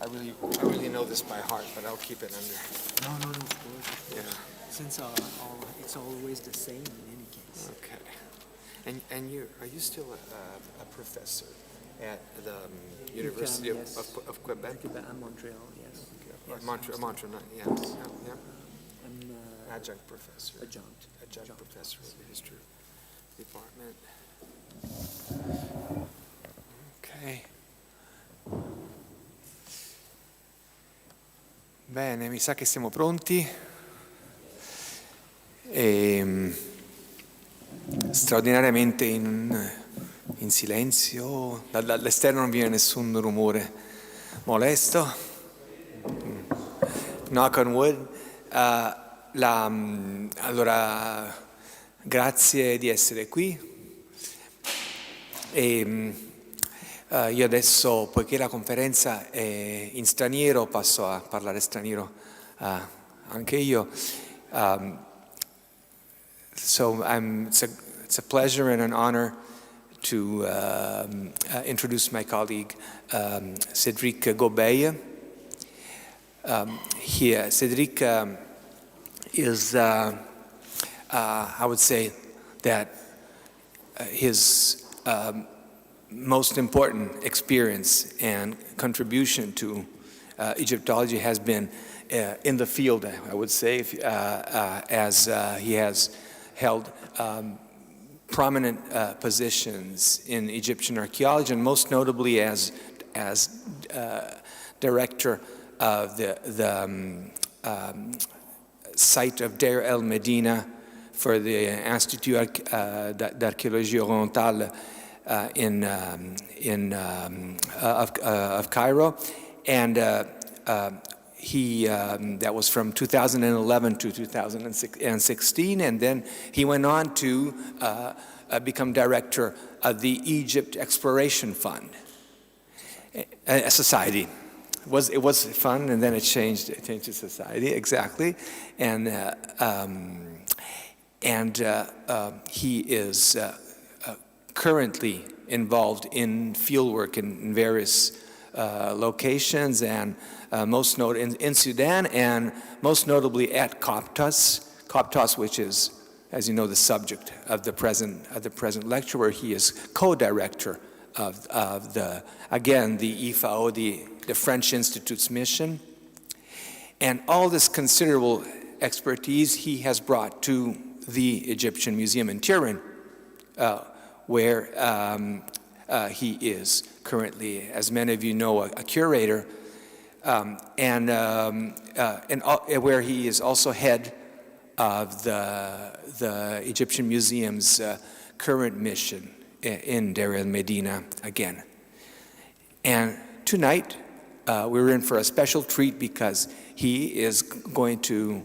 I really know this by heart, but I'll keep it under. No, of course. Yeah. Since it's always the same in any case. Okay. And are you still a professor at the University yes. of Quebec? At Montreal, yes. Okay. Yes, Montreal, yes. Yeah. I'm Adjunct professor. adjunct Professor of the history department. Ok. Bene, mi sa che siamo pronti. Straordinariamente in silenzio, dall'esterno non viene nessun rumore molesto. Knock on wood. Allora, grazie di essere qui. Io adesso, poiché la conferenza è in straniero, passo a parlare straniero anche io. So it's a pleasure and an honor to introduce my colleague Cédric Gobeil. Cédric is, I would say that his most important experience and contribution to Egyptology has been in the field, I would say, as he has held prominent positions in Egyptian archaeology, and most notably as director of the site of Deir el Medina for the Institut d'Archéologie Orientale of Cairo, and he that was from 2011 to 2016, and then he went on to become director of the Egypt Exploration Fund, a society. It was fun, and then it changed to society, exactly, and he is currently involved in fieldwork in various locations, and most noted in Sudan, and most notably at Coptos, which is, as you know, the subject of the present lecture, where he is co-director of the IFAO, the French Institute's mission, and all this considerable expertise he has brought to the Egyptian Museum in Turin, where he is currently, as many of you know, a curator, and where he is also head of the Egyptian Museum's current mission in Deir el Medina again. And tonight, we're in for a special treat because he is going to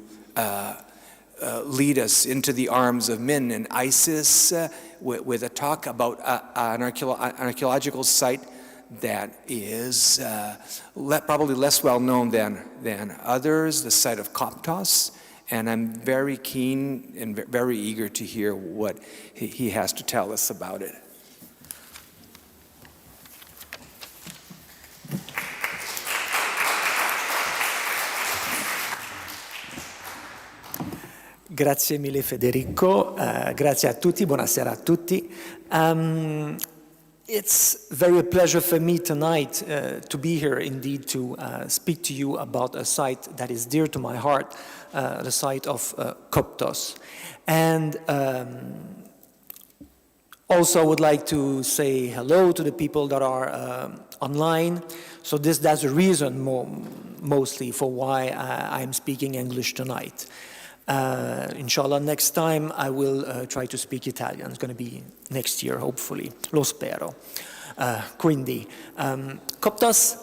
lead us into the arms of Min and Isis with a talk about an archaeological site that is probably less well known than others, the site of Coptos. And I'm very keen and very eager to hear what he has to tell us about it. Grazie mille Federico, grazie a tutti, buonasera a tutti. It's very a pleasure for me tonight to be here indeed to speak to you about a site that is dear to my heart, the site of Coptos. And also I would like to say hello to the people that are online. So that's the reason mostly for why I'm speaking English tonight. Inshallah, next time I will try to speak Italian. It's going to be next year, hopefully. Lo spero. Quindi, Coptos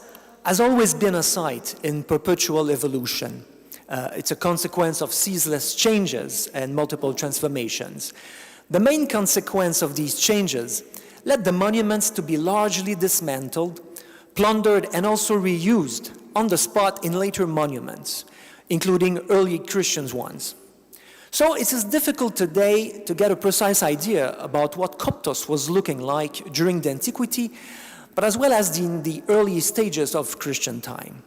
has always been a site in perpetual evolution. It's a consequence of ceaseless changes and multiple transformations. The main consequence of these changes led the monuments to be largely dismantled, plundered, and also reused on the spot in later monuments, including early Christian ones. So it is difficult today to get a precise idea about what Coptos was looking like during the antiquity, but as well as in the early stages of Christian time.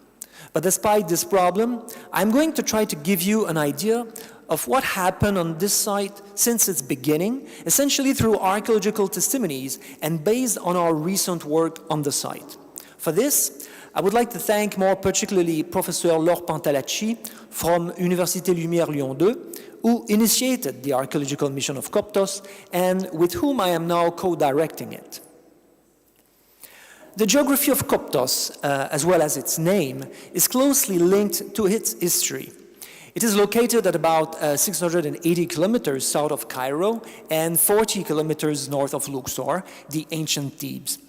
But despite this problem, I'm going to try to give you an idea of what happened on this site since its beginning, essentially through archaeological testimonies and based on our recent work on the site. For this, I would like to thank more particularly Professor Laure Pantalacci from Université Lumière Lyon 2, who initiated the archaeological mission of Coptos and with whom I am now co-directing it. The geography of Coptos, as well as its name, is closely linked to its history. It is located at about 680 kilometers south of Cairo and 40 kilometers north of Luxor, the ancient Thebes.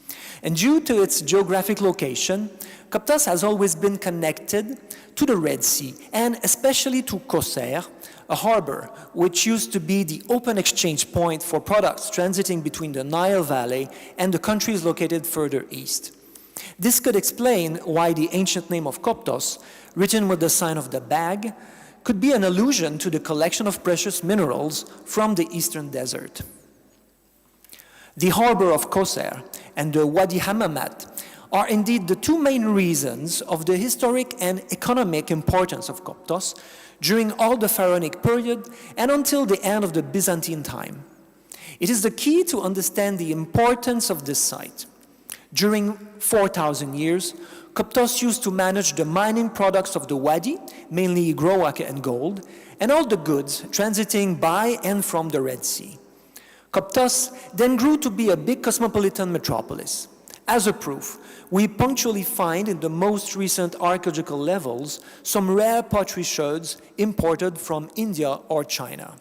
And due to its geographic location, Coptos has always been connected to the Red Sea, and especially to Kosser, a harbor which used to be the open exchange point for products transiting between the Nile Valley and the countries located further east. This could explain why the ancient name of Coptos, written with the sign of the bag, could be an allusion to the collection of precious minerals from the eastern desert. The harbor of Kosser and the Wadi Hammamat are indeed the two main reasons of the historic and economic importance of Coptos during all the Pharaonic period and until the end of the Byzantine time. It is the key to understand the importance of this site. During 4,000 years, Coptos used to manage the mining products of the Wadi, mainly growak and gold, and all the goods transiting by and from the Red Sea. Coptos then grew to be a big cosmopolitan metropolis. As a proof, we punctually find in the most recent archaeological levels some rare pottery sherds imported from India or China.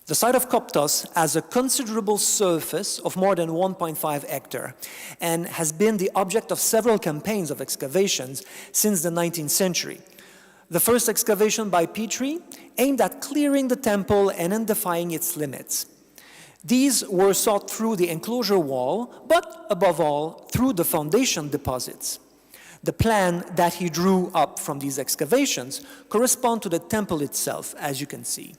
The site of Coptos has a considerable surface of more than 1.5 hectares and has been the object of several campaigns of excavations since the 19th century. The first excavation by Petrie aimed at clearing the temple and identifying its limits. These were sought through the enclosure wall, but above all, through the foundation deposits. The plan that he drew up from these excavations correspond to the temple itself, as you can see.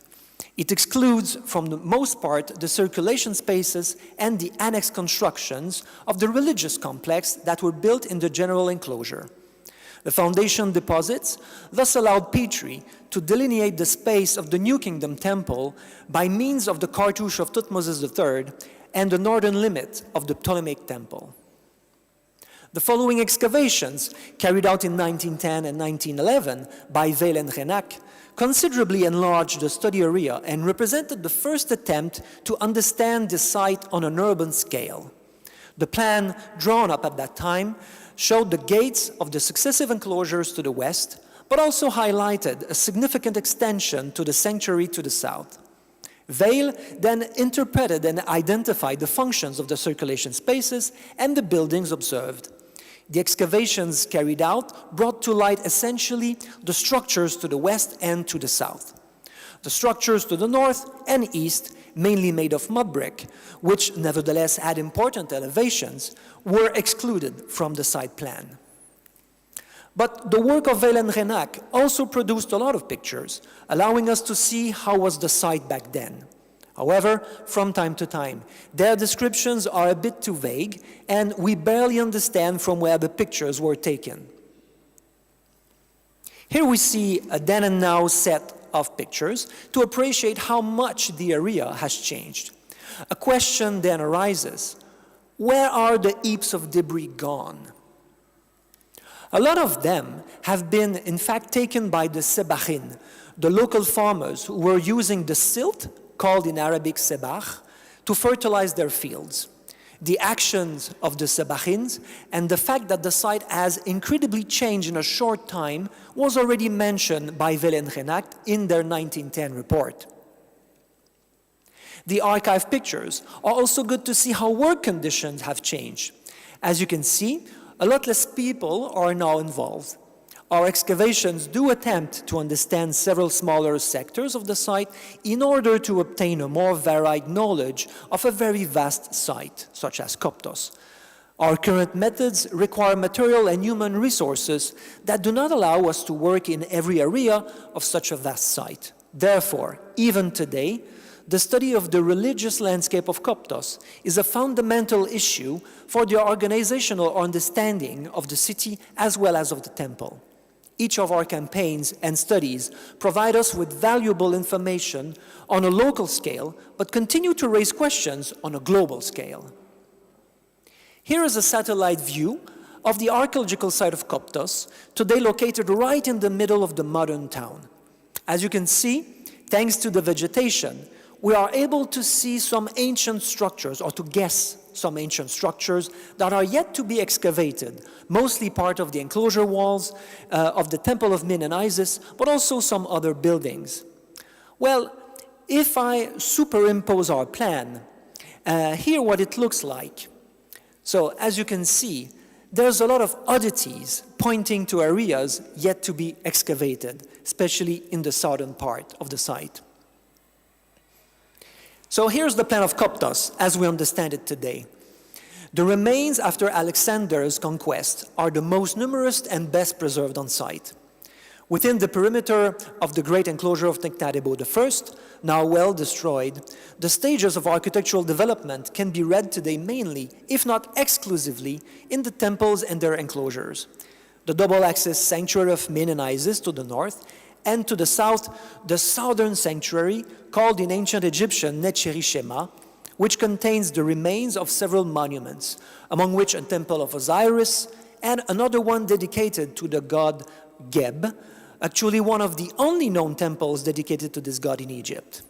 It excludes, from the most part, the circulation spaces and the annex constructions of the religious complex that were built in the general enclosure. The foundation deposits thus allowed Petrie to delineate the space of the New Kingdom temple by means of the cartouche of Thutmose III and the northern limit of the Ptolemaic temple. The following excavations, carried out in 1910 and 1911 by Weil and Renac, considerably enlarged the study area and represented the first attempt to understand the site on an urban scale. The plan drawn up at that time showed the gates of the successive enclosures to the west, but also highlighted a significant extension to the sanctuary to the south. Weil then interpreted and identified the functions of the circulation spaces and the buildings observed. The excavations carried out brought to light essentially the structures to the west and to the south. The structures to the north and east, mainly made of mud brick, which nevertheless had important elevations, were excluded from the site plan. But the work of Weil and Renac also produced a lot of pictures, allowing us to see how was the site back then. However, from time to time, their descriptions are a bit too vague, and we barely understand from where the pictures were taken. Here we see a then and now set of pictures to appreciate how much the area has changed. A question then arises: where are the heaps of debris gone? A lot of them have been, in fact, taken by the Sebachin, the local farmers who were using the silt, called in Arabic sebach, to fertilize their fields. The actions of the Sebachins and the fact that the site has incredibly changed in a short time was already mentioned by Weil and Renac in their 1910 report. The archive pictures are also good to see how work conditions have changed. As you can see, a lot less people are now involved. Our excavations do attempt to understand several smaller sectors of the site in order to obtain a more varied knowledge of a very vast site, such as Coptos. Our current methods require material and human resources that do not allow us to work in every area of such a vast site. Therefore, even today, the study of the religious landscape of Coptos is a fundamental issue for the organizational understanding of the city as well as of the temple. Each of our campaigns and studies provide us with valuable information on a local scale, but continue to raise questions on a global scale. Here is a satellite view of the archaeological site of Coptos, today located right in the middle of the modern town. As you can see, thanks to the vegetation, we are able to see some ancient structures, or to guess some ancient structures that are yet to be excavated, mostly part of the enclosure walls of the Temple of Min and Isis, but also some other buildings. Well, if I superimpose our plan, here what it looks like. So, as you can see, there's a lot of oddities pointing to areas yet to be excavated, especially in the southern part of the site. So here's the plan of Coptos as we understand it today. The remains after Alexander's conquest are the most numerous and best preserved on site. Within the perimeter of the great enclosure of Nectarebot I, now well destroyed, the stages of architectural development can be read today mainly, if not exclusively, in the temples and their enclosures. The double-axis sanctuary of Min and Isis to the north, and to the south, the southern sanctuary, called in ancient Egyptian Netcheri Shema, which contains the remains of several monuments, among which a temple of Osiris and another one dedicated to the god Geb, actually one of the only known temples dedicated to this god in Egypt.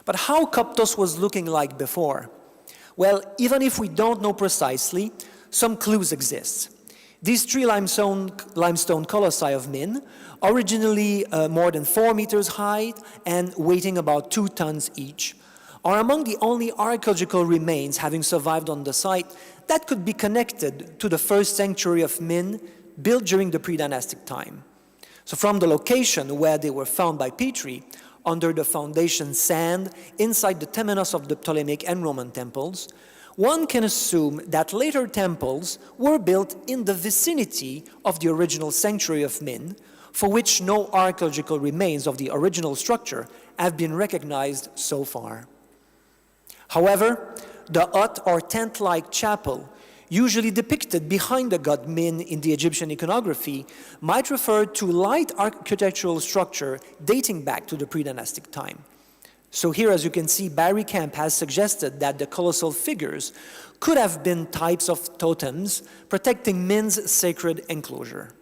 But how Coptos was looking like before? Well, even if we don't know precisely, some clues exist. These three limestone colossi of Min, originally more than 4 meters high and weighing about 2 tons each, are among the only archaeological remains having survived on the site that could be connected to the first sanctuary of Min built during the Predynastic time. So from the location where they were found by Petrie, under the foundation sand inside the temenos of the Ptolemaic and Roman temples, one can assume that later temples were built in the vicinity of the original sanctuary of Min, for which no archaeological remains of the original structure have been recognized so far. However, the hut or tent-like chapel, usually depicted behind the god Min in the Egyptian iconography, might refer to light architectural structure dating back to the Predynastic time. So here, as you can see, Barry Camp has suggested that the colossal figures could have been types of totems protecting Min's sacred enclosure.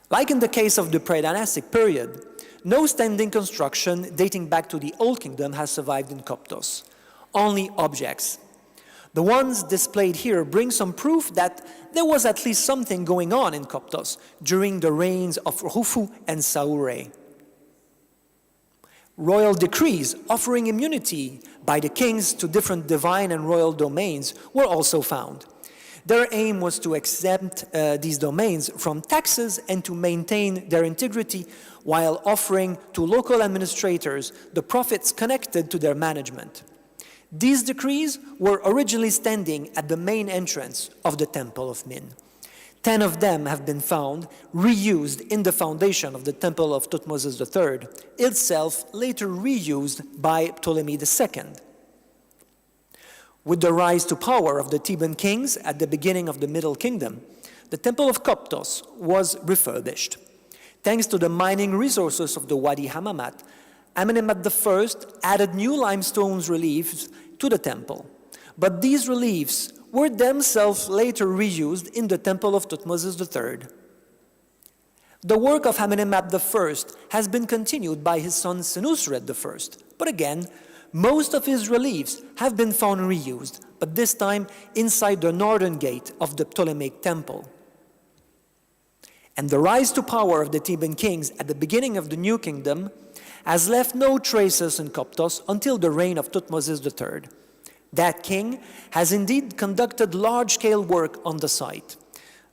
Like in the case of the Predynastic period, no standing construction dating back to the Old Kingdom has survived in Coptos, only objects. The ones displayed here bring some proof that there was at least something going on in Coptos during the reigns of Khufu and Saure. Royal decrees offering immunity by the kings to different divine and royal domains were also found. Their aim was to exempt these domains from taxes and to maintain their integrity while offering to local administrators the profits connected to their management. These decrees were originally standing at the main entrance of the Temple of Min. 10 of them have been found reused in the foundation of the Temple of Thutmose III, itself later reused by Ptolemy II. With the rise to power of the Theban kings at the beginning of the Middle Kingdom, the Temple of Coptos was refurbished. Thanks to the mining resources of the Wadi Hammamat, Amenemhat I added new limestone reliefs to the temple, but these reliefs were themselves later reused in the Temple of Thutmose III. The work of Amenemhat I has been continued by his son Senusret I, but again, most of his reliefs have been found reused, but this time inside the northern gate of the Ptolemaic temple. And the rise to power of the Theban kings at the beginning of the New Kingdom has left no traces in Coptos until the reign of Thutmose III. That king has indeed conducted large-scale work on the site.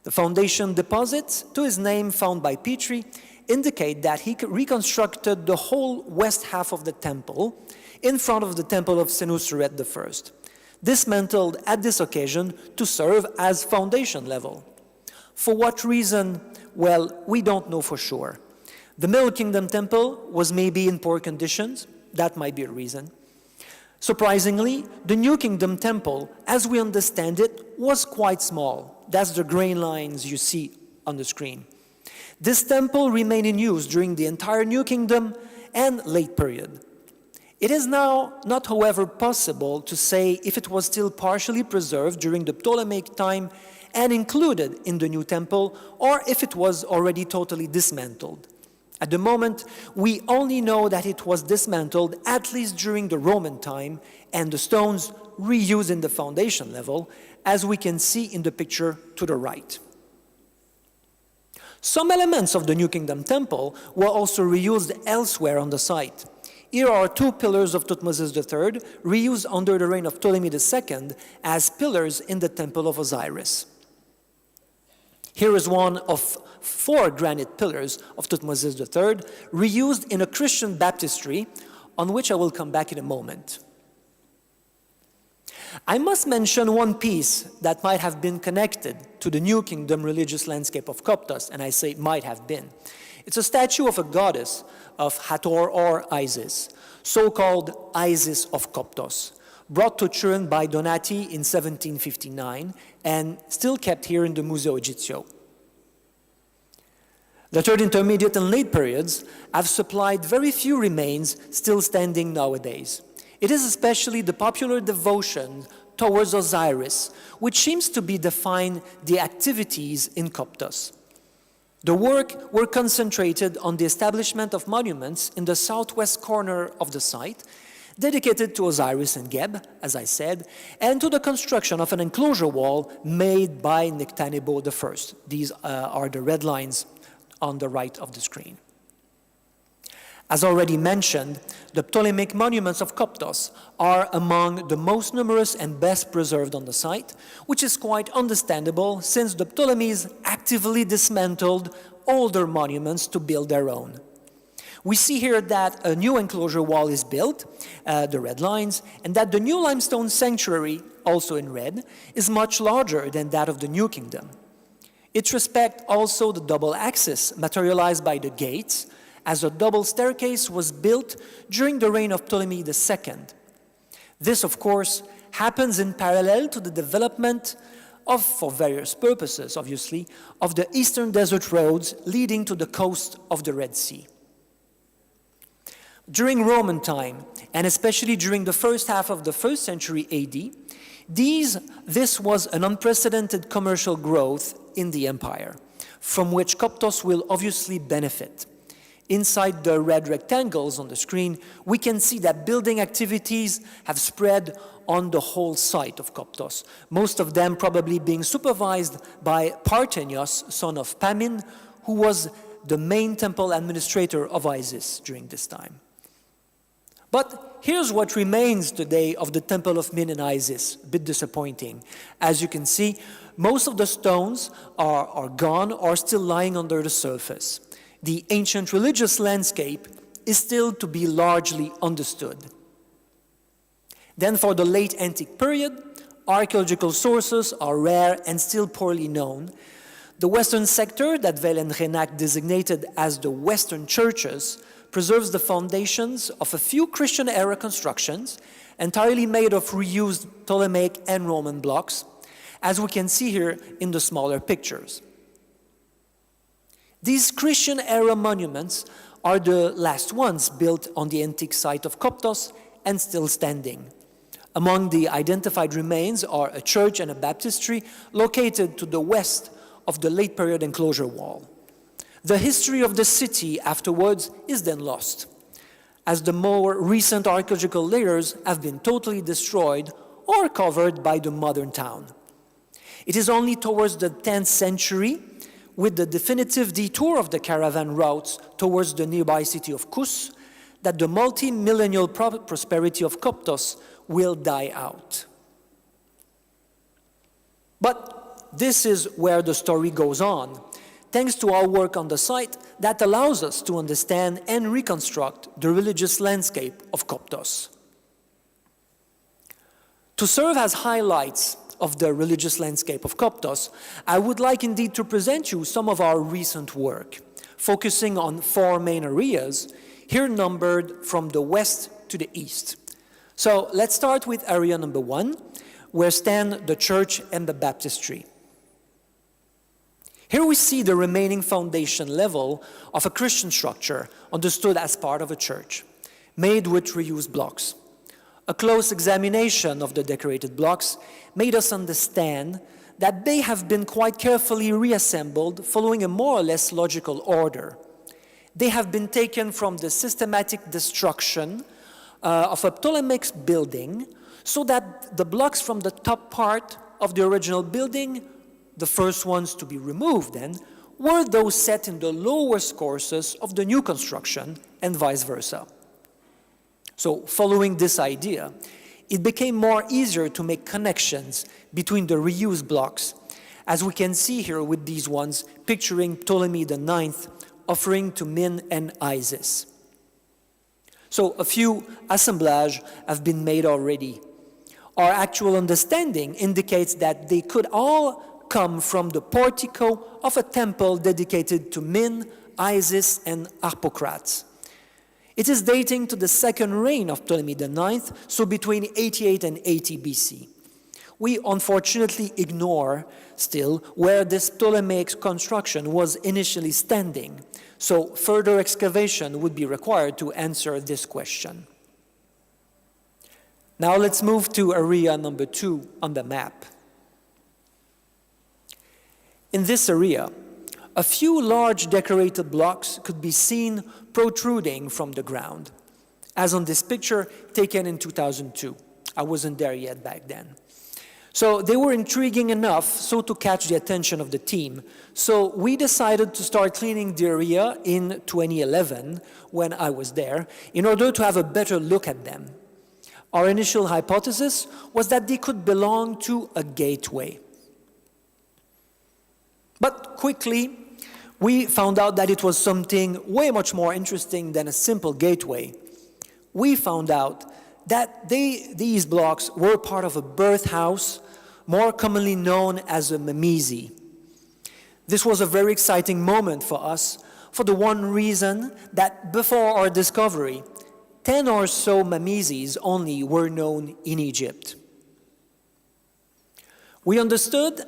The foundation deposits to his name found by Petrie indicate that he reconstructed the whole west half of the temple in front of the temple of Senusret I, dismantled at this occasion to serve as foundation level. For what reason? Well, we don't know for sure. The Middle Kingdom temple was maybe in poor conditions. That might be a reason. Surprisingly, the New Kingdom temple, as we understand it, was quite small. That's the gray lines you see on the screen. This temple remained in use during the entire New Kingdom and late period. It is now not, however, possible to say if it was still partially preserved during the Ptolemaic time and included in the new temple, or if it was already totally dismantled. At the moment, we only know that it was dismantled at least during the Roman time, and the stones reused in the foundation level, as we can see in the picture to the right. Some elements of the New Kingdom temple were also reused elsewhere on the site. Here are two pillars of Thutmose III, reused under the reign of Ptolemy II as pillars in the Temple of Osiris. Here is one of 4 granite pillars of Thutmose III, reused in a Christian baptistry, on which I will come back in a moment. I must mention one piece that might have been connected to the New Kingdom religious landscape of Coptos, and I say might have been. It's a statue of a goddess of Hathor or Isis, so-called Isis of Coptos, brought to Turin by Donati in 1759 and still kept here in the Museo Egizio. The Third Intermediate and late periods have supplied very few remains still standing nowadays. It is especially the popular devotion towards Osiris, which seems to be define the activities in Coptos. The work were concentrated on the establishment of monuments in the southwest corner of the site, dedicated to Osiris and Geb, as I said, and to the construction of an enclosure wall made by Nectanebo I. These are the red lines on the right of the screen. As already mentioned, the Ptolemaic monuments of Coptos are among the most numerous and best preserved on the site, which is quite understandable since the Ptolemies actively dismantled older monuments to build their own. We see here that a new enclosure wall is built, the red lines, and that the new limestone sanctuary, also in red, is much larger than that of the New Kingdom. It respects also the double axis materialized by the gates, as a double staircase was built during the reign of Ptolemy II. This, of course, happens in parallel to the development of, for various purposes, obviously, of the eastern desert roads leading to the coast of the Red Sea. During Roman time, and especially during the first half of the 1st century AD, this was an unprecedented commercial growth in the empire, from which Coptos will obviously benefit. Inside the red rectangles on the screen, we can see that building activities have spread on the whole site of Coptos, most of them probably being supervised by Parthenios, son of Pamin, who was the main temple administrator of Isis during this time. But here's what remains today of the temple of Min and Isis, a bit disappointing. As you can see, most of the stones are gone or still lying under the surface. The ancient religious landscape is still to be largely understood. Then for the late antique period, archaeological sources are rare and still poorly known. The western sector that Weil and Renac designated as the Western churches preserves the foundations of a few Christian-era constructions entirely made of reused Ptolemaic and Roman blocks, as we can see here in the smaller pictures. These Christian-era monuments are the last ones built on the antique site of Coptos and still standing. Among the identified remains are a church and a baptistry located to the west of the late period enclosure wall. The history of the city afterwards is then lost, as the more recent archaeological layers have been totally destroyed or covered by the modern town. It is only towards the 10th century, with the definitive detour of the caravan routes towards the nearby city of Kos, that the multi-millennial prosperity of Coptos will die out. But this is where the story goes on, thanks to our work on the site that allows us to understand and reconstruct the religious landscape of Coptos. To serve as highlights of the religious landscape of Coptos, I would like indeed to present you some of our recent work. focusing on 4 main areas, here numbered from the west to the east. So let's start with area number 1, where stand the church and the baptistry. Here we see the remaining foundation level of a Christian structure understood as part of a church, made with reused blocks. A close examination of the decorated blocks made us understand that they have been quite carefully reassembled following a more or less logical order. They have been taken from the systematic destruction of a Ptolemaic building, so that the blocks from the top part of the original building, the first ones to be removed then, were those set in the lowest courses of the new construction, and vice versa. So following this idea, it became more easier to make connections between the reused blocks, as we can see here with these ones picturing Ptolemy IX offering to Min and Isis. So a few assemblages have been made already. Our actual understanding indicates that they could all come from the portico of a temple dedicated to Min, Isis, and Harpocrates. It is dating to the second reign of Ptolemy IX, so between 88 and 80 BC. We unfortunately ignore still where this Ptolemaic construction was initially standing, so further excavation would be required to answer this question. Now let's move to area number 2 on the map. In this area, a few large decorated blocks could be seen protruding from the ground, as on this picture taken in 2002. I wasn't there yet back then. So they were intriguing enough so to catch the attention of the team. So we decided to start cleaning the area in 2011, when I was there, in order to have a better look at them. Our initial hypothesis was that they could belong to a gateway. But quickly, we found out that it was something way much more interesting than a simple gateway. We found out that these blocks were part of a birth house, more commonly known as a mimese. This was a very exciting moment for us, for the one reason that before our discovery, 10 or so mimeses only were known in Egypt. We understood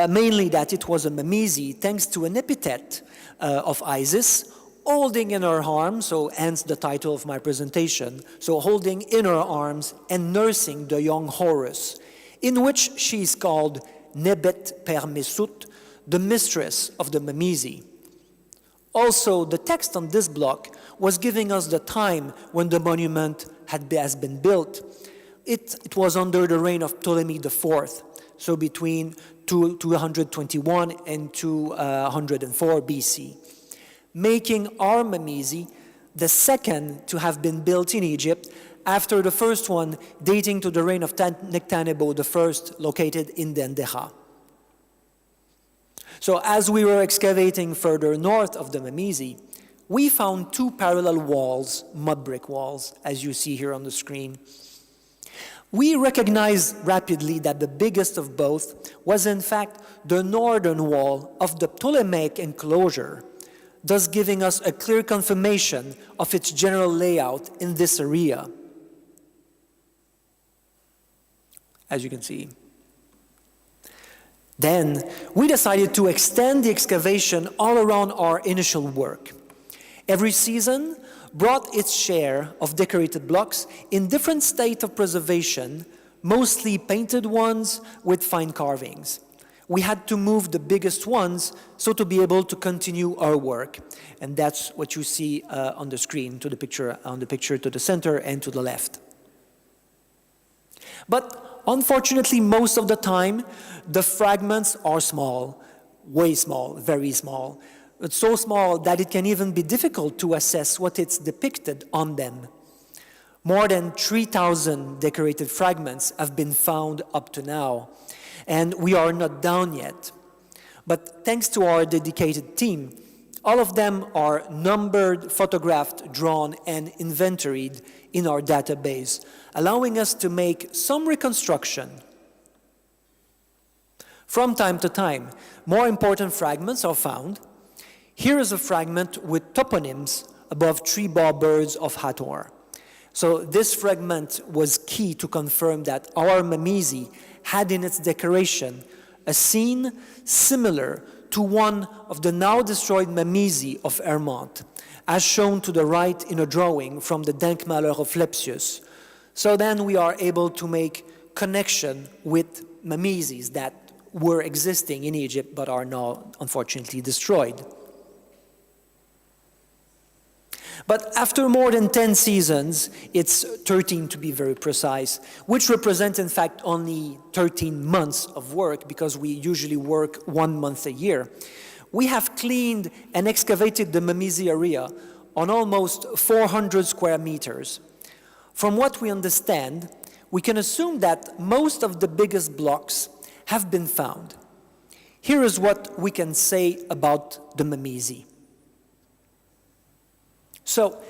mainly that it was a mimese thanks to an epithet of Isis, holding in her arms, so hence the title of my presentation, so holding in her arms and nursing the young Horus, in which she is called Nebet Per Mesut, the mistress of the mimese. Also, the text on this block was giving us the time when the monument has been built. It was under the reign of Ptolemy IV, so between 221 and 204 BC, making our mimese the second to have been built in Egypt, after the first one dating to the reign of Nectanebo I, located in Dendeha. So as we were excavating further north of the mimese, we found 2 parallel walls, mud brick walls, as you see here on the screen. We recognized rapidly that the biggest of both was in fact the northern wall of the Ptolemaic enclosure, thus giving us a clear confirmation of its general layout in this area. As you can see. Then we decided to extend the excavation all around our initial work. Every season brought its share of decorated blocks in different state of preservation, mostly painted ones with fine carvings. We had to move the biggest ones so to be able to continue our work. And that's what you see on the screen, on the picture to the center and to the left. But unfortunately, most of the time, the fragments are small, way small, very small. It's so small that it can even be difficult to assess what it's depicted on them. More than 3,000 decorated fragments have been found up to now, and we are not done yet. But thanks to our dedicated team, all of them are numbered, photographed, drawn, and inventoried in our database, allowing us to make some reconstruction. From time to time, more important fragments are found. Here is a fragment with toponyms above tree birds of Hathor. So this fragment was key to confirm that our Mamizi had in its decoration a scene similar to one of the now destroyed Mamizi of Ermont, as shown to the right in a drawing from the Denkmaler of Lepsius. So then we are able to make connection with Mamizis that were existing in Egypt but are now unfortunately destroyed. But after more than 10 seasons, it's 13 to be very precise, which represent in fact only 13 months of work because we usually work 1 month a year. We have cleaned and excavated the Mamizi area on almost 400 square meters. From what we understand, we can assume that most of the biggest blocks have been found. Here is what we can say about the Mamizi. So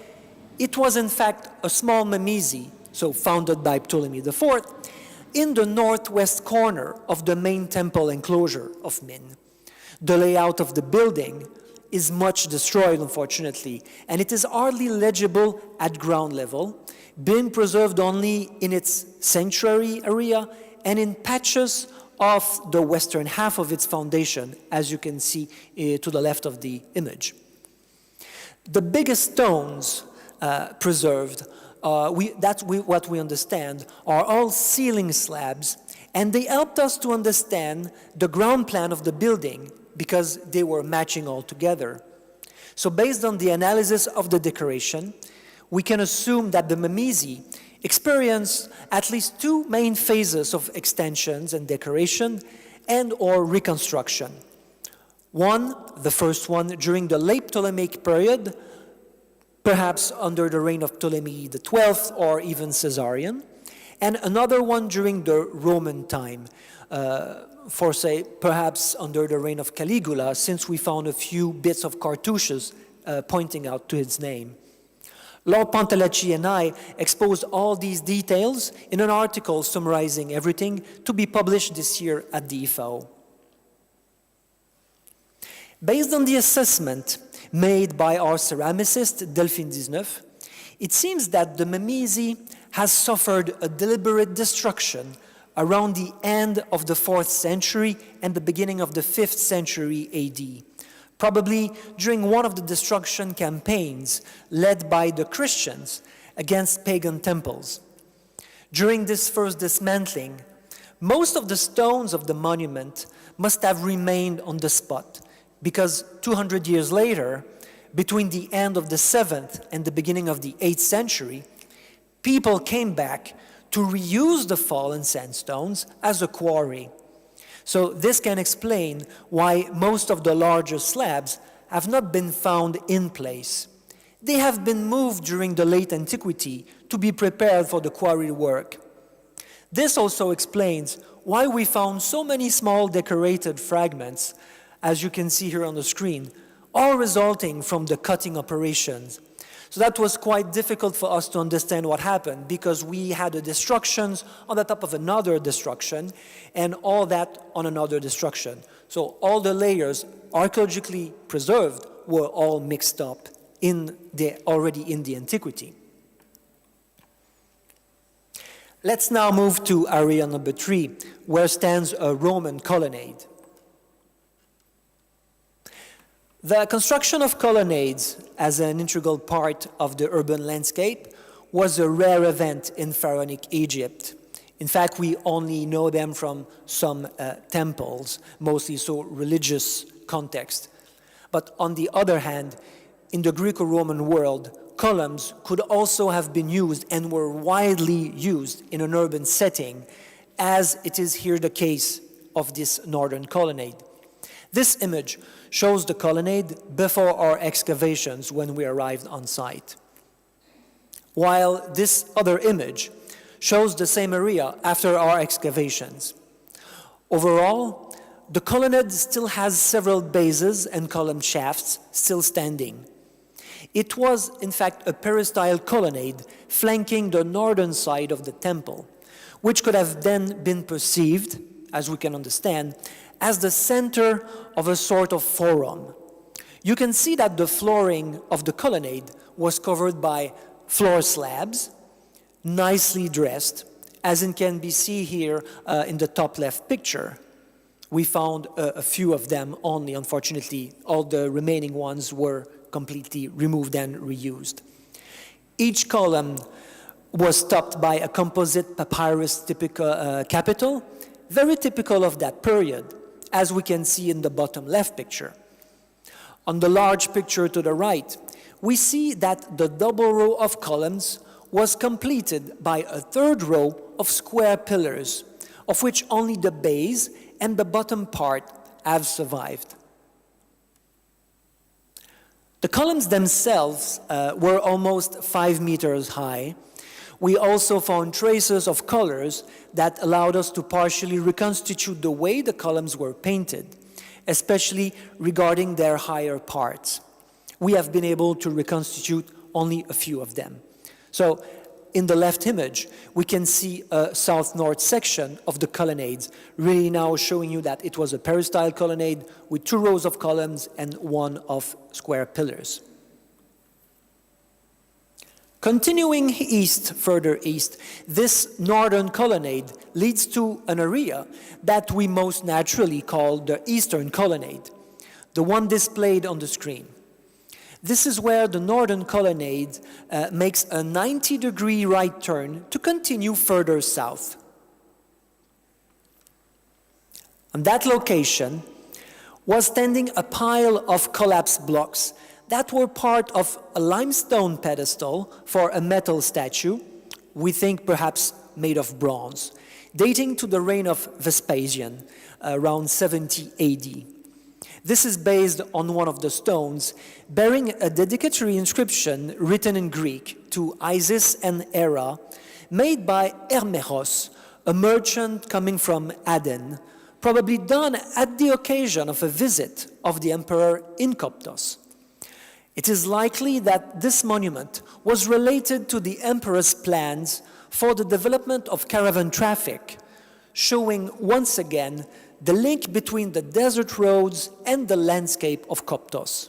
it was in fact a small Mamizi, so founded by Ptolemy IV, in the northwest corner of the main temple enclosure of Min. The layout of the building is much destroyed, unfortunately, and it is hardly legible at ground level, being preserved only in its sanctuary area and in patches of the western half of its foundation, as you can see to the left of the image. The biggest stones preserved, what we understand, are all ceiling slabs, and they helped us to understand the ground plan of the building because they were matching all together. So based on the analysis of the decoration, we can assume that the Mamizi experienced at least 2 main phases of extensions and decoration and or reconstruction. One, the first one, during the late Ptolemaic period, perhaps under the reign of Ptolemy XII or even Caesarion, and another one during the Roman time, for say, perhaps under the reign of Caligula, since we found a few bits of cartouches pointing out to his name. Lord Pantalacci and I exposed all these details in an article summarizing everything to be published this year at the IFAO. Based on the assessment made by our ceramicist, Delphine Dizeneuve, it seems that the Mamizi has suffered a deliberate destruction around the end of the 4th century and the beginning of the 5th century AD, probably during one of the destruction campaigns led by the Christians against pagan temples. During this first dismantling, most of the stones of the monument must have remained on the spot, because 200 years later, between the end of the 7th and the beginning of the 8th century, people came back to reuse the fallen sandstones as a quarry. So this can explain why most of the larger slabs have not been found in place. They have been moved during the late antiquity to be prepared for the quarry work. This also explains why we found so many small decorated fragments, as you can see here on the screen, all resulting from the cutting operations. So that was quite difficult for us to understand what happened because we had the destructions on the top of another destruction and all that on another destruction. So all the layers archaeologically preserved were all mixed up already in the antiquity. Let's now move to area number 3, where stands a Roman colonnade. The construction of colonnades as an integral part of the urban landscape was a rare event in Pharaonic Egypt. In fact, we only know them from some temples, mostly so religious context. But on the other hand, in the Greco-Roman world, columns could also have been used and were widely used in an urban setting, as it is here the case of this northern colonnade. This image shows the colonnade before our excavations when we arrived on site, while this other image shows the same area after our excavations. Overall, the colonnade still has several bases and column shafts still standing. It was, in fact, a peristyle colonnade flanking the northern side of the temple, which could have then been perceived, as we can understand, as the center of a sort of forum. You can see that the flooring of the colonnade was covered by floor slabs, nicely dressed, as it can be seen here in the top left picture. We found a few of them only, unfortunately. All the remaining ones were completely removed and reused. Each column was topped by a composite papyrus typical capital, very typical of that period, as we can see in the bottom left picture. On the large picture to the right, we see that the double row of columns was completed by a third row of square pillars, of which only the base and the bottom part have survived. The columns themselves were almost 5 meters high. We also found traces of colors that allowed us to partially reconstitute the way the columns were painted, especially regarding their higher parts. We have been able to reconstitute only a few of them. So in the left image, we can see a south-north section of the colonnades, really now showing you that it was a peristyle colonnade with 2 rows of columns and 1 of square pillars. Continuing east, further east, this northern colonnade leads to an area that we most naturally call the eastern colonnade, the one displayed on the screen. This is where the northern colonnade makes a 90-degree right turn to continue further south. On that location was standing a pile of collapsed blocks that were part of a limestone pedestal for a metal statue, we think perhaps made of bronze, dating to the reign of Vespasian, around 70 AD. This is based on one of the stones bearing a dedicatory inscription written in Greek to Isis and Hera, made by Hermeros, a merchant coming from Aden, probably done at the occasion of a visit of the emperor in Coptos. It is likely that this monument was related to the emperor's plans for the development of caravan traffic, showing once again the link between the desert roads and the landscape of Coptos.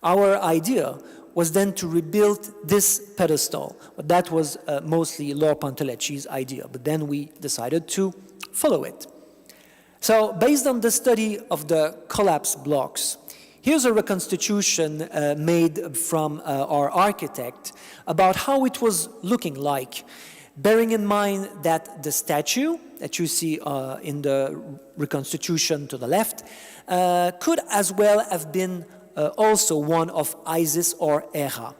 Our idea was then to rebuild this pedestal. But that was mostly Lord Pantaleci's idea, but then we decided to follow it. So based on the study of the collapsed blocks, here's a reconstitution made from our architect about how it was looking like, bearing in mind that the statue that you see in the reconstitution to the left could as well have been also one of Isis or Hera.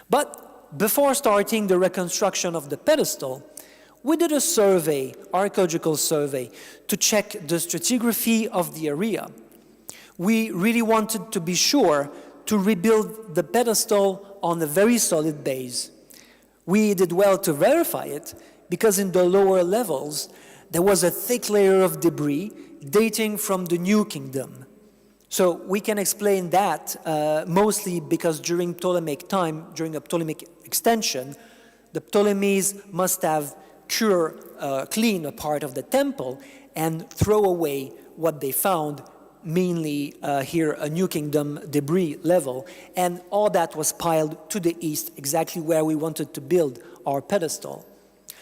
But before starting the reconstruction of the pedestal, we did a survey, archaeological survey, to check the stratigraphy of the area. We really wanted to be sure to rebuild the pedestal on a very solid base. We did well to verify it because in the lower levels there was a thick layer of debris dating from the New Kingdom. So we can explain that mostly because during Ptolemaic time, during a Ptolemaic extension, the Ptolemies must have clean a part of the temple and throw away what they found, mainly here a New Kingdom debris level, and all that was piled to the east, exactly where we wanted to build our pedestal.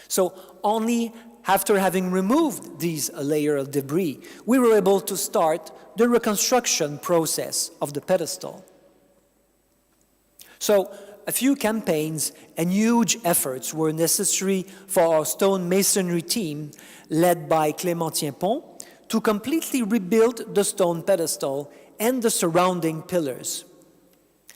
So only after having removed these layer of debris, we were able to start the reconstruction process of the pedestal. So a few campaigns and huge efforts were necessary for our stone masonry team, led by Clément Tienpont, to completely rebuild the stone pedestal and the surrounding pillars.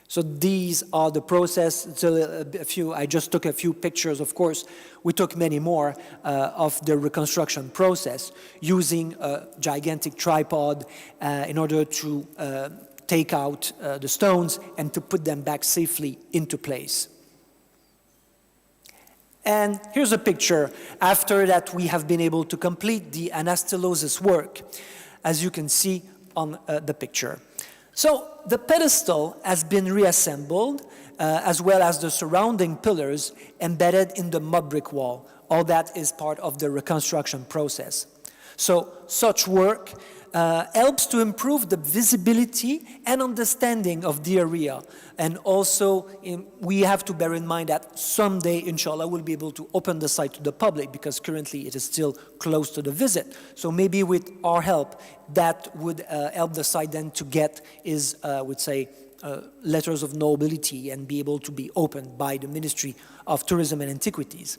So these are the process. I just took a few pictures, of course. We took many more of the reconstruction process using a gigantic tripod in order to take out the stones and to put them back safely into place. And here's a picture after that we have been able to complete the anastylosis work, as you can see on the picture. So the pedestal has been reassembled, as well as the surrounding pillars embedded in the mud brick wall. All that is part of the reconstruction process. So such work helps to improve the visibility and understanding of the area. And also, we have to bear in mind that someday, inshallah, we'll be able to open the site to the public, because currently it is still closed to the visit. So maybe with our help, that would help the site then to get I would say, letters of nobility and be able to be opened by the Ministry of Tourism and Antiquities.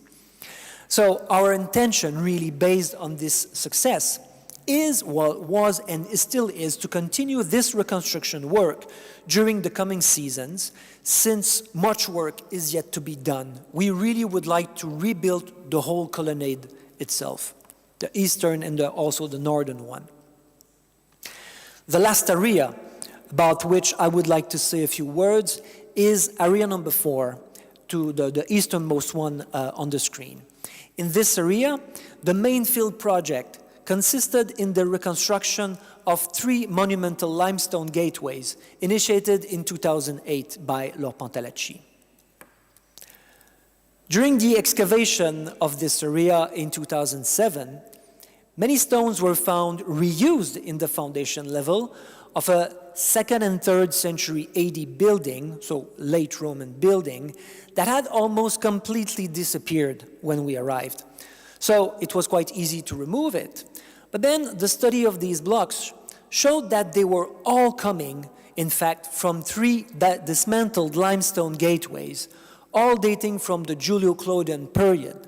So our intention, really based on this success, was and still is to continue this reconstruction work during the coming seasons, since much work is yet to be done. We really would like to rebuild the whole colonnade itself, the eastern and also the northern one. The last area about which I would like to say a few words is area number 4, to the easternmost one on the screen. In this area, the main field project consisted in the reconstruction of 3 monumental limestone gateways initiated in 2008 by Lord Pantalacci. During the excavation of this area in 2007, many stones were found reused in the foundation level of a 2nd and 3rd century AD building, so late Roman building, that had almost completely disappeared when we arrived. So it was quite easy to remove it. But then the study of these blocks showed that they were all coming, in fact, from 3 dismantled limestone gateways, all dating from the Julio-Claudian period.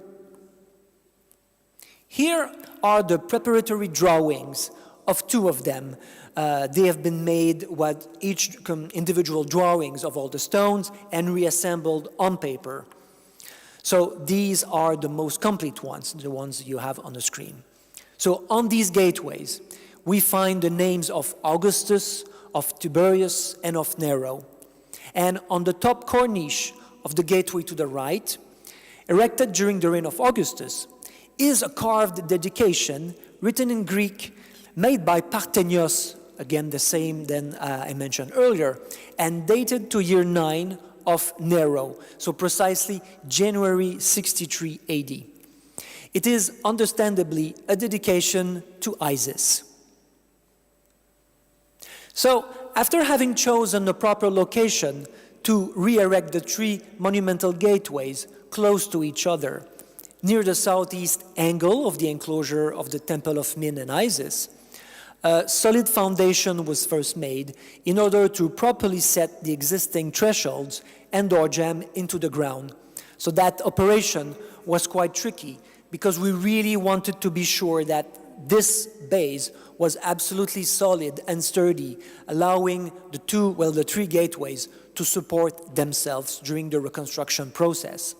Here are the preparatory drawings of 2 of them. They have been made with each individual drawings of all the stones and reassembled on paper. So these are the most complete ones, the ones you have on the screen. So on these gateways, we find the names of Augustus, of Tiberius, and of Nero. And on the top cornice of the gateway to the right, erected during the reign of Augustus, is a carved dedication written in Greek, made by Parthenios, again the same than I mentioned earlier, and dated to year 9 of Nero, so precisely January 63 AD. It is understandably a dedication to Isis. So, after having chosen the proper location to re-erect the 3 monumental gateways close to each other, near the southeast angle of the enclosure of the Temple of Min and Isis, a solid foundation was first made in order to properly set the existing thresholds and door jamb into the ground. So that operation was quite tricky, because we really wanted to be sure that this base was absolutely solid and sturdy, allowing the 3 gateways to support themselves during the reconstruction process.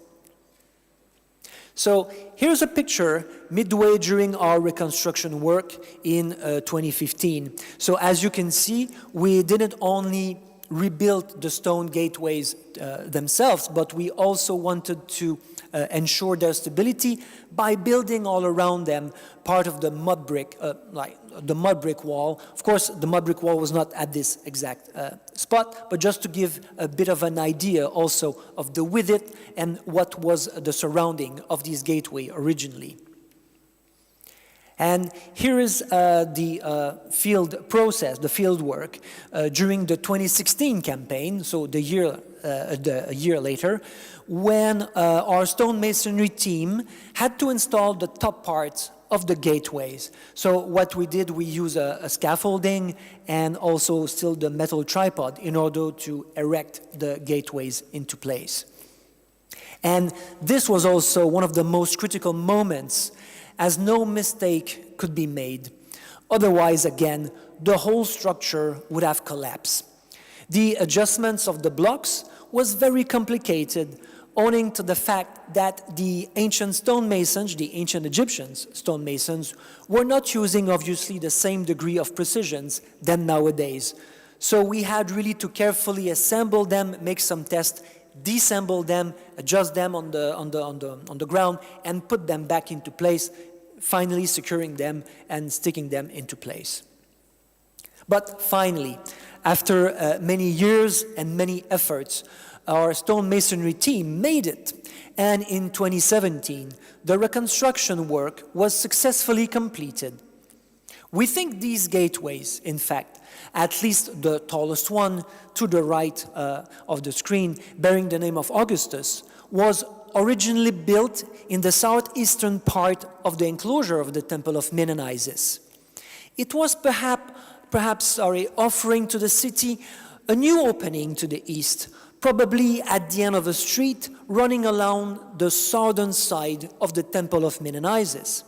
So here's a picture midway during our reconstruction work in 2015. So as you can see, we didn't only rebuild the stone gateways themselves, but we also wanted to ensure their stability by building all around them part of the mud brick, like the mud brick wall. Of course, the mud brick wall was not at this exact spot, but just to give a bit of an idea also of the width and what was the surrounding of this gateway originally. And here is the field process, the field work during the 2016 campaign, so a year later, when our stonemasonry team had to install the top parts of the gateways. So what we did, we used a scaffolding and also still the metal tripod in order to erect the gateways into place. And this was also one of the most critical moments, as no mistake could be made. Otherwise, again, the whole structure would have collapsed. The adjustments of the blocks was very complicated, owing to the fact that the ancient stonemasons, the ancient Egyptian stonemasons, were not using, obviously, the same degree of precision than nowadays. So we had really to carefully assemble them, make some tests, disassemble them, adjust them on the ground, and put them back into place, finally securing them and sticking them into place. But finally, after many years and many efforts, our stonemasonry team made it. And in 2017, the reconstruction work was successfully completed. We think these gateways, in fact, at least the tallest one to the right of the screen, bearing the name of Augustus, was originally built in the southeastern part of the enclosure of the Temple of Menenisis. It was perhaps offering to the city a new opening to the east, probably at the end of a street running along the southern side of the Temple of Menenisis.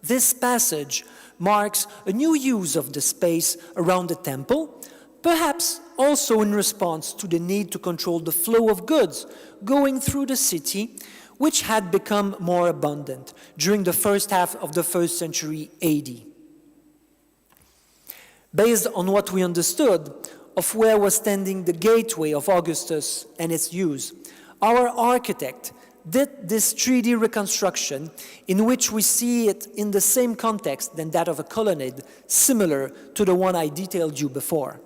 This passage marks a new use of the space around the temple, perhaps also in response to the need to control the flow of goods going through the city, which had become more abundant during the first half of the 1st century AD. Based on what we understood of where was standing the gateway of Augustus and its use, our architect did this 3D reconstruction in which we see it in the same context than that of a colonnade, similar to the one I detailed you before.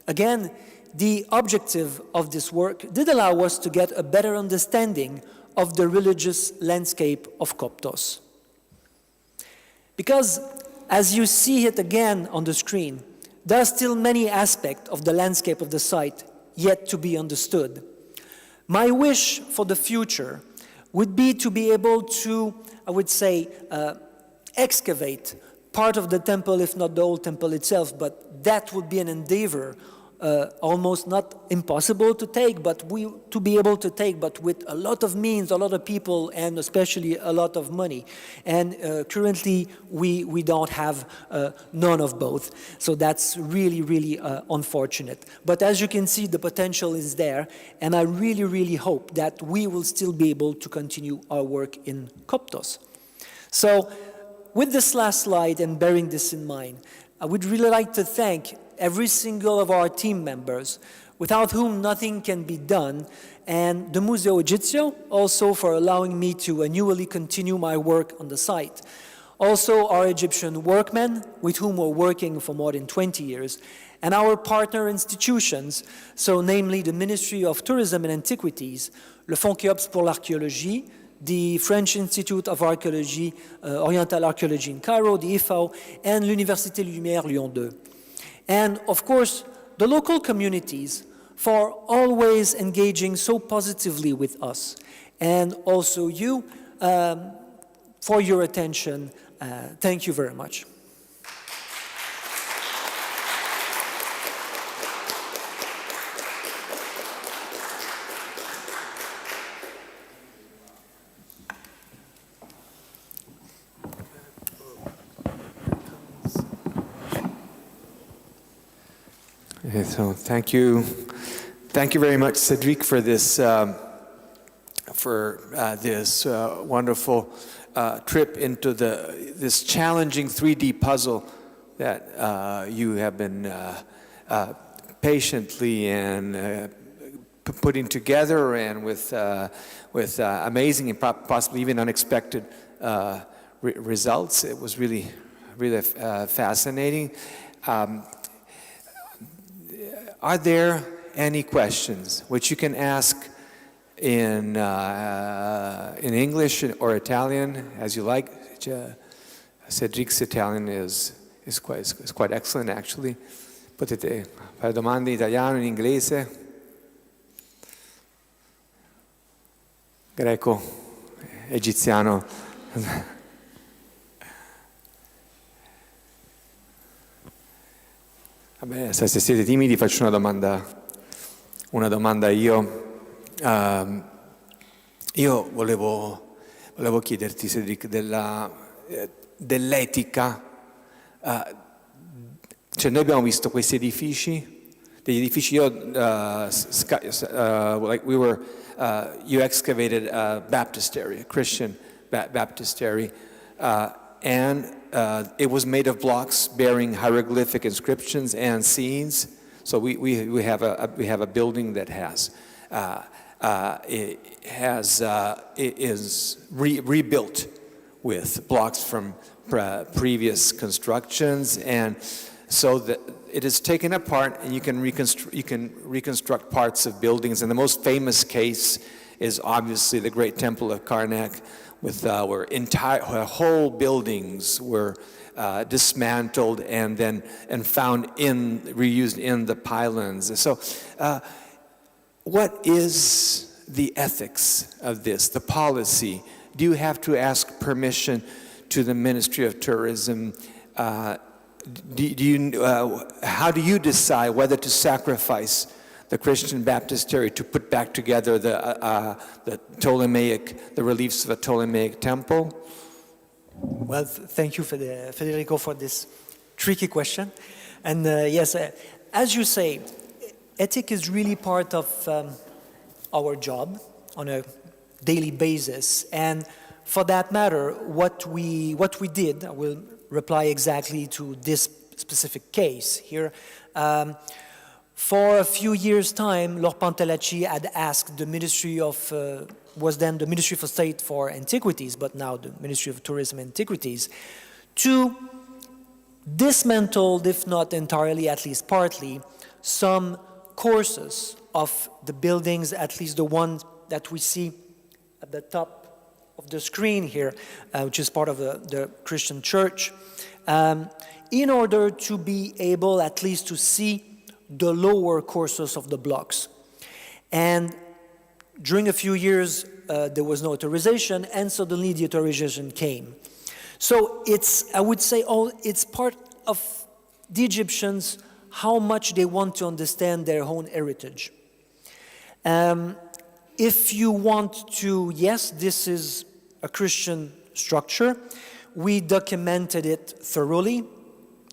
Again, the objective of this work did allow us to get a better understanding of the religious landscape of Coptos. Because, as you see it again on the screen, there are still many aspects of the landscape of the site yet to be understood. My wish for the future would be to be able to, I would say, excavate part of the temple, if not the whole temple itself, but that would be an endeavor almost not impossible to take, but to be able to take, but with a lot of means, a lot of people, and especially a lot of money. And currently, we don't have none of both. So that's really, really unfortunate. But as you can see, the potential is there, and I really, really hope that we will still be able to continue our work in Coptos. So with this last slide and bearing this in mind, I would really like to thank every single of our team members, without whom nothing can be done, and the Museo Egizio also for allowing me to annually continue my work on the site. Also our Egyptian workmen, with whom we're working for more than 20 years, and our partner institutions, so namely the Ministry of Tourism and Antiquities, le Fonds Coptos pour l'Archéologie, the French Institute of Archaeology, Oriental Archaeology in Cairo, the IFAO, and l'Université Lumière Lyon 2. And of course, the local communities for always engaging so positively with us. And also you for your attention. Thank you very much. So thank you very much, Cedric, for this wonderful trip into this challenging 3D puzzle that you have been patiently and putting together, and with amazing and possibly even unexpected results. It was really fascinating. Are there any questions which you can ask in English or Italian, as you like? Cedric's Italian is quite excellent, actually. Potete fare domande in italiano, in inglese, greco, egiziano. Vabbè, se siete timidi faccio una domanda io. Io volevo chiederti, Cedric, dell'etica. Cioè, noi abbiamo visto questi edifici, degli edifici. You excavated a baptistry, a Christian baptistry, and it was made of blocks bearing hieroglyphic inscriptions and scenes. So we have a building that is rebuilt with blocks from previous constructions, and so that it is taken apart, and you can reconstruct parts of buildings. And the most famous case is obviously the Great Temple of Karnak, with our entire whole buildings were dismantled and found reused in the pylons. So, what is the ethics of this? The policy? Do you have to ask permission to the Ministry of Tourism? How do you decide whether to sacrifice the Christian baptistry to put back together the reliefs of a Ptolemaic temple? Well, thank you, Federico, for this tricky question. And yes, as you say, ethics is really part of our job on a daily basis. And for that matter, what we did, I will reply exactly to this specific case here. For a few years' time, Lord Pantalacci had asked the Ministry of, was then the Ministry for State for Antiquities, but now the Ministry of Tourism and Antiquities, to dismantle, if not entirely, at least partly, some courses of the buildings, at least the one that we see at the top of the screen here, which is part of the Christian church, in order to be able at least to see the lower courses of the blocks. And during a few years, there was no authorization, and suddenly the authorization came. So it's, I would say, it's part of the Egyptians, how much they want to understand their own heritage. If you want to, yes, this is a Christian structure. We documented it thoroughly.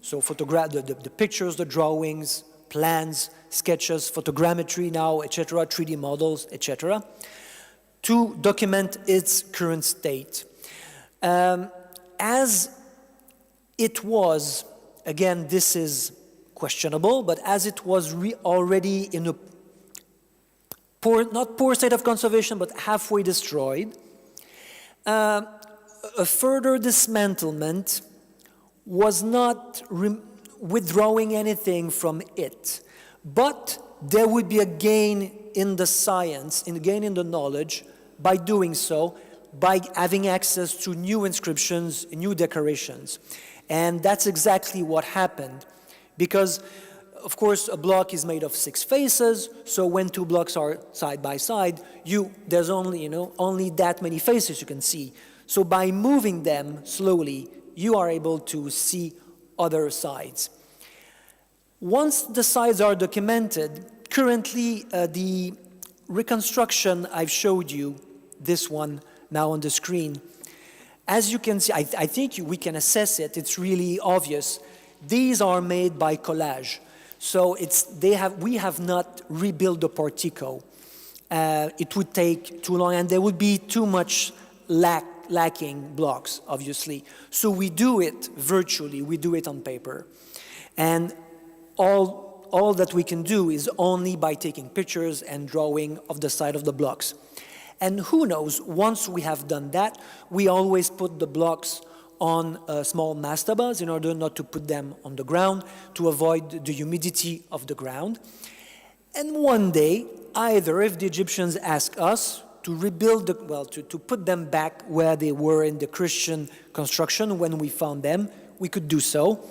So the pictures, the drawings, plans, sketches, photogrammetry now, etc., 3D models, etc., to document its current state. As it was, again, this is questionable, but as it was already in a not poor state of conservation, but halfway destroyed, a further dismantlement was not withdrawing anything from it, but there would be a gain in the science, a gain in the knowledge by doing so, by having access to new inscriptions, new decorations. And that's exactly what happened, because of course a block is made of 6 faces, so when 2 blocks are side by side, there's only, only that many faces you can see. So by moving them slowly, you are able to see other sides. Once the sides are documented, currently the reconstruction I've showed you, this one now on the screen, as you can see, I think we can assess it, it's really obvious. These are made by collage. So we have not rebuilt the portico. It would take too long and there would be too much lacking blocks, obviously. So we do it virtually, we do it on paper. And all that we can do is only by taking pictures and drawing of the side of the blocks. And who knows, once we have done that, we always put the blocks on small mastabas in order not to put them on the ground, to avoid the humidity of the ground. And one day, either if the Egyptians ask us to rebuild, to put them back where they were in the Christian construction when we found them, we could do so.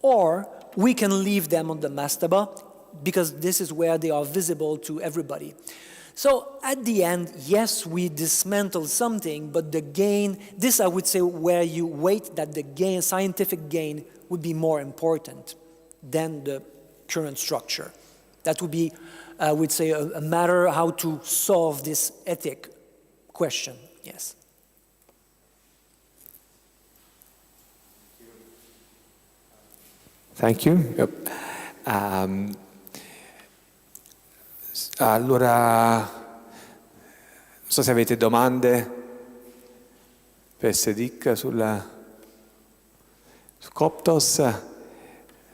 Or we can leave them on the mastaba, because this is where they are visible to everybody. So at the end, yes, we dismantle something, but the gain, this I would say where you wait that the gain, scientific gain, would be more important than the current structure. That would be, I would say, a matter how to solve this ethic question, yes. Thank you. Yep. Allora, non so se avete domande per Cédric su Coptos.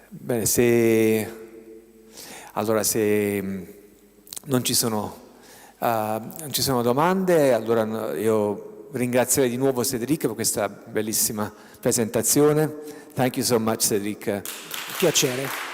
Bene, se non ci sono domande, allora io ringrazierei di nuovo Cédric per questa bellissima presentazione. Thank you so much, Cédric. Piacere.